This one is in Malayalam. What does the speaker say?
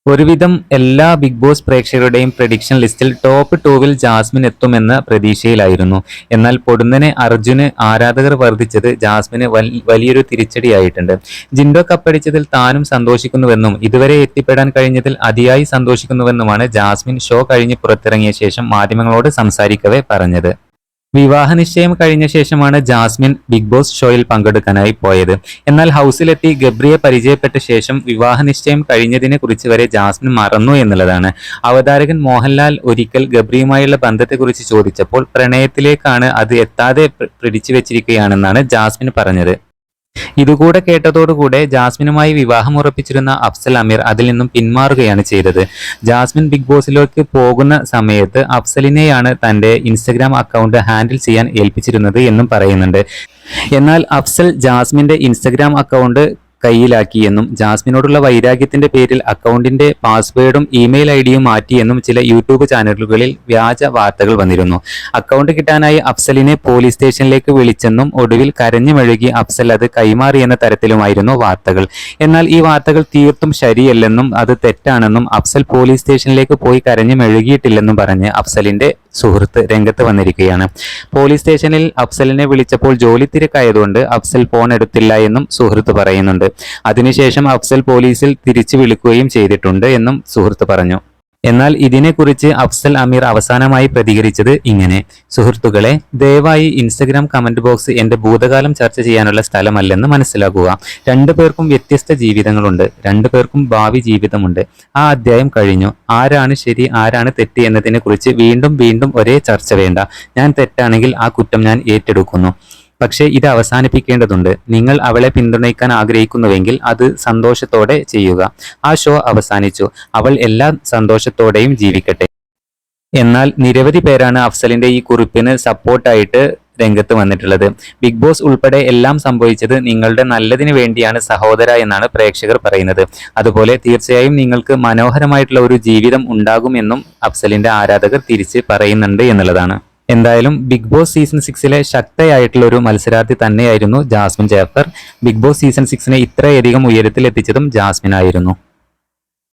ഒരുവിധം എല്ലാ ബിഗ് ബോസ് പ്രേക്ഷകരുടെയും പ്രഡിക്ഷൻ ലിസ്റ്റിൽ ടോപ്പ് 2-വിൽ ജാസ്മിൻ എത്തുമെന്ന പ്രതീക്ഷയിലായിരുന്നു. എന്നാൽ പൊടുന്നനെ അർജുന് ആരാധകർ വർദ്ധിച്ചത് ജാസ്മിന് വലിയൊരു തിരിച്ചടിയായിട്ടുണ്ട്. ജിൻഡോ കപ്പടിച്ചതിൽ താനും സന്തോഷിക്കുന്നുവെന്നും ഇതുവരെ എത്തിപ്പെടാൻ കഴിഞ്ഞതിൽ അതിയായി സന്തോഷിക്കുന്നുവെന്നുമാണ് ജാസ്മിൻ ഷോ കഴിഞ്ഞ് പുറത്തിറങ്ങിയ ശേഷം മാധ്യമങ്ങളോട് സംസാരിക്കവെ പറഞ്ഞത്. വിവാഹ നിശ്ചയം കഴിഞ്ഞ ശേഷമാണ് ജാസ്മിൻ ബിഗ് ബോസ് ഷോയിൽ പങ്കെടുക്കാനായി പോയത്. എന്നാൽ ഹൗസിലെത്തി ഗബ്രിയെ പരിചയപ്പെട്ട ശേഷം വിവാഹ നിശ്ചയം കഴിഞ്ഞതിനെ കുറിച്ച് വരെ ജാസ്മിൻ മറന്നു എന്നുള്ളതാണ്. അവതാരകൻ മോഹൻലാൽ ഒരിക്കൽ ഗബ്രിയുമായുള്ള ബന്ധത്തെക്കുറിച്ച് ചോദിച്ചപ്പോൾ പ്രണയത്തിലേക്കാണ് അത് എത്താതെ പിടിച്ചു വെച്ചിരിക്കുകയാണെന്നാണ് ജാസ്മിൻ പറഞ്ഞത്. ഇതുകൂടെ കേട്ടതോടുകൂടെ ജാസ്മിനുമായി വിവാഹം ഉറപ്പിച്ചിരുന്ന അഫ്സൽ അമീർ അതിൽ നിന്നും പിന്മാറുകയാണ് ചെയ്തത്. ജാസ്മിൻ ബിഗ് ബോസിലേക്ക് പോകുന്ന സമയത്ത് അഫ്സലിനെയാണ് തന്റെ ഇൻസ്റ്റഗ്രാം അക്കൗണ്ട് ഹാൻഡിൽ ചെയ്യാൻ ഏൽപ്പിച്ചിരുന്നത് എന്നും പറയുന്നുണ്ട്. എന്നാൽ അഫ്സൽ ജാസ്മിന്റെ ഇൻസ്റ്റഗ്രാം അക്കൗണ്ട് കയ്യിലാക്കിയെന്നും ജാസ്മിനോടുള്ള വൈരാഗ്യത്തിന്റെ പേരിൽ അക്കൗണ്ടിന്റെ പാസ്വേഡും ഇമെയിൽ ഐഡിയും മാറ്റിയെന്നും ചില യൂട്യൂബ് ചാനലുകളിൽ വ്യാജ വാർത്തകൾ വന്നിരുന്നു. അക്കൗണ്ട് കിട്ടാനായി അഫ്സലിനെ പോലീസ് സ്റ്റേഷനിലേക്ക് വിളിച്ചെന്നും ഒടുവിൽ കരഞ്ഞു മെഴുകി അഫ്സൽ അത് കൈമാറിയെന്ന തരത്തിലുമായിരുന്നു വാർത്തകൾ. എന്നാൽ ഈ വാർത്തകൾ തീർത്തും ശരിയല്ലെന്നും അത് തെറ്റാണെന്നും അഫ്സൽ പോലീസ് സ്റ്റേഷനിലേക്ക് പോയി കരഞ്ഞു മെഴുകിയിട്ടില്ലെന്നും പറഞ്ഞ് അഫ്സലിന്റെ സുഹൃത്ത് രംഗത്ത് വന്നിരിക്കുകയാണ്. പോലീസ് സ്റ്റേഷനിൽ അഫ്സലിനെ വിളിച്ചപ്പോൾ ജോലി തിരക്കായതുകൊണ്ട് അഫ്സൽ ഫോൺ എടുത്തില്ല എന്നും സുഹൃത്ത് പറയുന്നുണ്ട്. അതിനുശേഷം അഫ്സൽ പോലീസിൽ തിരിച്ചു വിളിക്കുകയും ചെയ്തിട്ടുണ്ട് എന്നും സുഹൃത്ത് പറഞ്ഞു. എന്നാൽ ഇതിനെക്കുറിച്ച് അഫ്സൽ അമീർ അവസാനമായി പ്രതികരിച്ചത് ഇങ്ങനെ: സുഹൃത്തുക്കളെ, ദയവായി ഇൻസ്റ്റഗ്രാം കമന്റ് ബോക്സ് എന്റെ ഭൂതകാലം ചർച്ച ചെയ്യാനുള്ള സ്ഥലമല്ലെന്ന് മനസ്സിലാക്കുക. രണ്ടുപേർക്കും വ്യത്യസ്ത ജീവിതങ്ങളുണ്ട്, രണ്ടുപേർക്കും ഭാവി ജീവിതമുണ്ട്. ആ അധ്യായം കഴിഞ്ഞു. ആരാണ് ശരി ആരാണ് തെറ്റ് എന്നതിനെ കുറിച്ച് വീണ്ടും വീണ്ടും ഒരേ ചർച്ച വേണ്ട. ഞാൻ തെറ്റാണെങ്കിൽ ആ കുറ്റം ഞാൻ ഏറ്റെടുക്കുന്നു. പക്ഷേ ഇത് അവസാനിപ്പിക്കേണ്ടതുണ്ട്. നിങ്ങൾ അവളെ പിന്തുണയ്ക്കാൻ ആഗ്രഹിക്കുന്നുവെങ്കിൽ അത് സന്തോഷത്തോടെ ചെയ്യുക. ആ ഷോ അവസാനിച്ചു. അവൾ എല്ലാ സന്തോഷത്തോടെയും ജീവിക്കട്ടെ. എന്നാൽ നിരവധി പേരാണ് അഫ്സലിന്റെ ഈ കുറിപ്പിന് സപ്പോർട്ടായിട്ട് രംഗത്ത് വന്നിട്ടുള്ളത്. ബിഗ് ബോസ് ഉൾപ്പെടെ എല്ലാം സംഭവിച്ചത് നിങ്ങളുടെ നല്ലതിന് വേണ്ടിയാണ് സഹോദര എന്നാണ് പ്രേക്ഷകർ പറയുന്നത്. അതുപോലെ തീർച്ചയായും നിങ്ങൾക്ക് മനോഹരമായിട്ടുള്ള ഒരു ജീവിതം ഉണ്ടാകുമെന്നും അഫ്സലിന്റെ ആരാധകർ തിരിച്ച് പറയുന്നുണ്ട് എന്നുള്ളതാണ്. എന്തായാലും ബിഗ് ബോസ് സീസൺ 6-ലെ ശക്തയായിട്ടുള്ള ഒരു മത്സരാർത്ഥി തന്നെയായിരുന്നു Jasmin Jaffar. Bigg Boss season 6-നെ ഇത്രയധികം ഉയരത്തിൽ എത്തിച്ചതും ജാസ്മിൻ ആയിരുന്നു.